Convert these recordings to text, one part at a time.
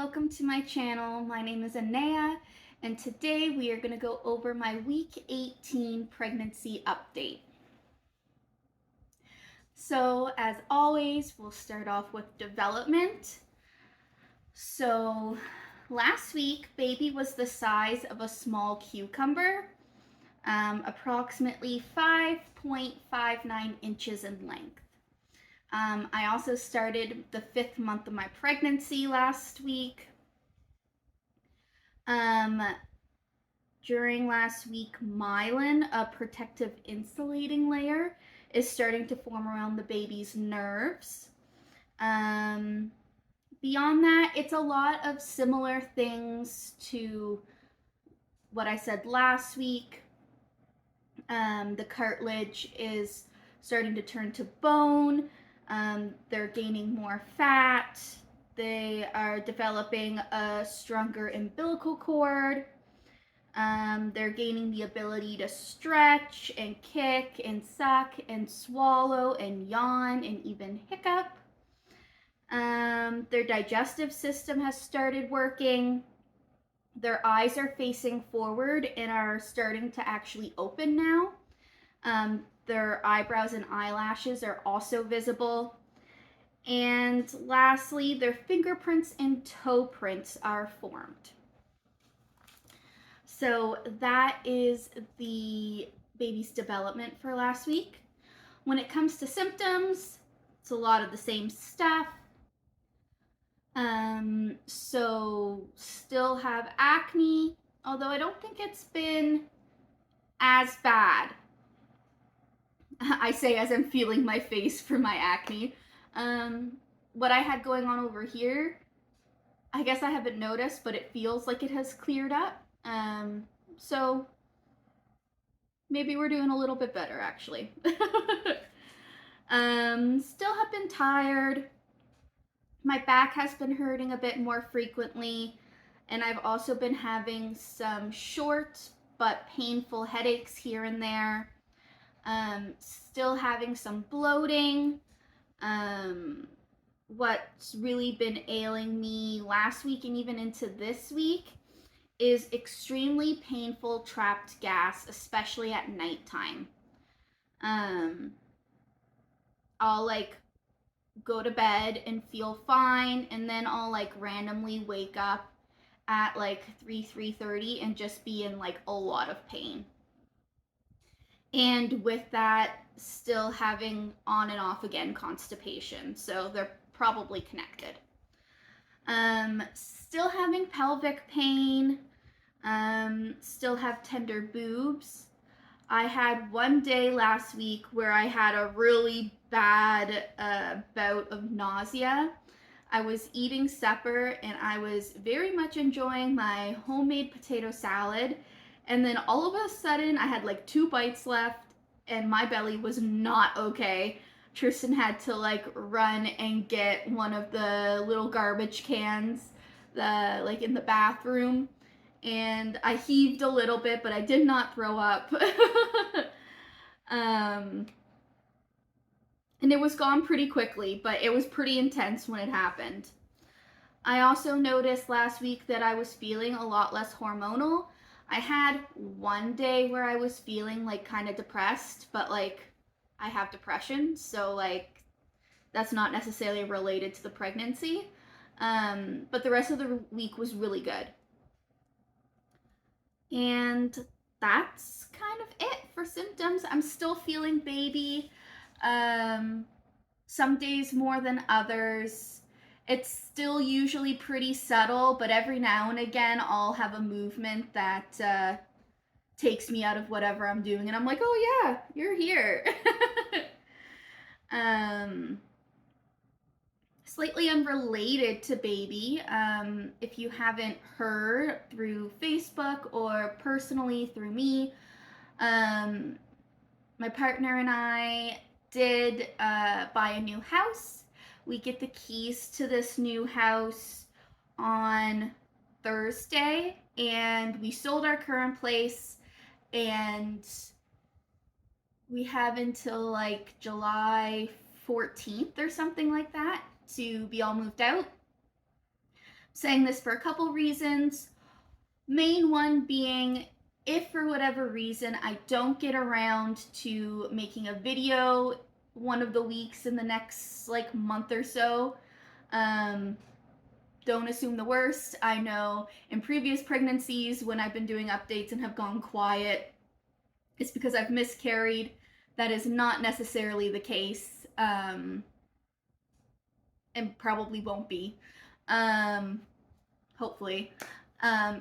welcome to my channel. My name is Anea, and today we are going to go over my week 18 pregnancy update. So as always, we'll start off with development. So last week, baby was the size of a small cucumber, approximately 5.59 inches in length. I also started the 5th month of my pregnancy last week. During last week, myelin, a protective insulating layer, is starting to form around the baby's nerves. Beyond that, it's a lot of similar things to what I said last week. The cartilage is starting to turn to bone. They're gaining more fat. They are developing a stronger umbilical cord. They're gaining the ability to stretch and kick and suck and swallow and yawn and even hiccup. Their digestive system has started working. Their eyes are facing forward and are starting to actually open now. Their eyebrows and eyelashes are also visible. And lastly, their fingerprints and toe prints are formed. So that is the baby's development for last week. When it comes to symptoms, it's a lot of the same stuff. So still have acne, although I don't think it's been as bad. I say as I'm feeling my face for my acne. What I had going on over here, I guess I haven't noticed, but it feels like it has cleared up. So maybe we're doing a little bit better actually. Still have been tired. My back has been hurting a bit more frequently, and I've also been having some short but painful headaches here and there. Still having some bloating. What's really been ailing me last week and even into this week is extremely painful trapped gas, especially at nighttime. I'll go to bed and feel fine, and then I'll randomly wake up at 3:30 and just be in a lot of pain. And with that, still having on and off again constipation, so they're probably connected. Still having pelvic pain. Still have tender boobs. I had one day last week where I had a really bad bout of nausea. I was eating supper and I was very much enjoying my homemade potato salad. And then all of a sudden I had 2 bites left and my belly was not okay. Tristan had to run and get one of the little garbage cans in the bathroom. And I heaved a little bit, but I did not throw up. And it was gone pretty quickly, but it was pretty intense when it happened. I also noticed last week that I was feeling a lot less hormonal. I had one day where I was feeling kind of depressed, but I have depression, so that's not necessarily related to the pregnancy. But the rest of the week was really good. And that's kind of it for symptoms. I'm still feeling baby. Some days more than others. It's still usually pretty subtle, but every now and again I'll have a movement that takes me out of whatever I'm doing, and I'm like, oh yeah, you're here. Slightly unrelated to baby, if you haven't heard through Facebook or personally through me, my partner and I did buy a new house. We get the keys to this new house on Thursday, and we sold our current place, and we have until July 14th or something like that to be all moved out. Saying this for a couple reasons. Main one being, if for whatever reason I don't get around to making a video one of the weeks in the next like month or so, don't assume the worst. I know in previous pregnancies when I've been doing updates and have gone quiet, it's because I've miscarried. That is not necessarily the case, and probably won't be. Hopefully.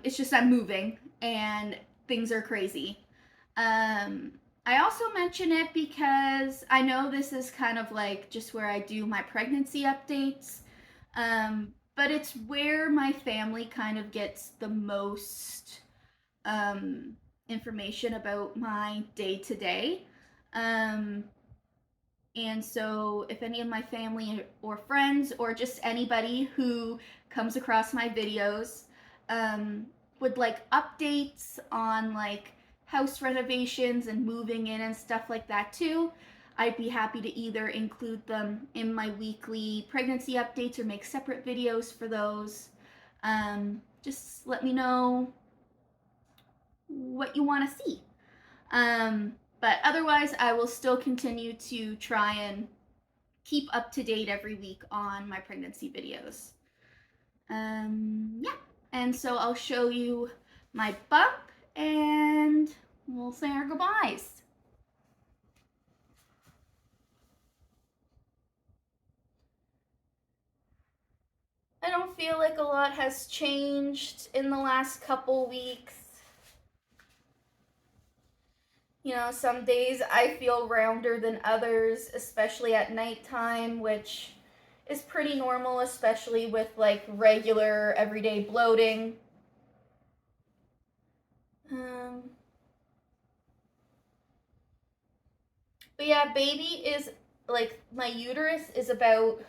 It's just I'm moving and things are crazy. I also mention it because I know this is kind of like just where I do my pregnancy updates, but it's where my family kind of gets the most information about my day to day. And so, if any of my family or friends, or just anybody who comes across my videos, um, would like updates on like house renovations and moving in and stuff like that too, I'd be happy to either include them in my weekly pregnancy updates or make separate videos for those. Just let me know what you want to see. But otherwise, I will still continue to try and keep up to date every week on my pregnancy videos. Yeah, and so I'll show you my bump and we'll say our goodbyes. I don't feel like a lot has changed in the last couple weeks. You know, some days I feel rounder than others, especially at nighttime, which is pretty normal, especially with like regular everyday bloating. But yeah, baby is like, my uterus is about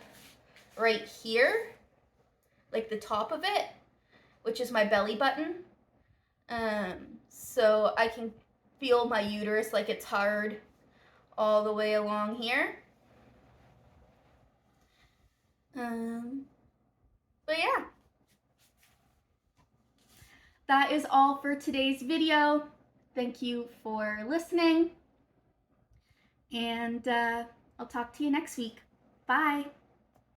right here, like the top of it, which is my belly button. So I can feel my uterus like it's hard all the way along here. But yeah, that is all for today's video. Thank you for listening, and I'll talk to you next week. Bye.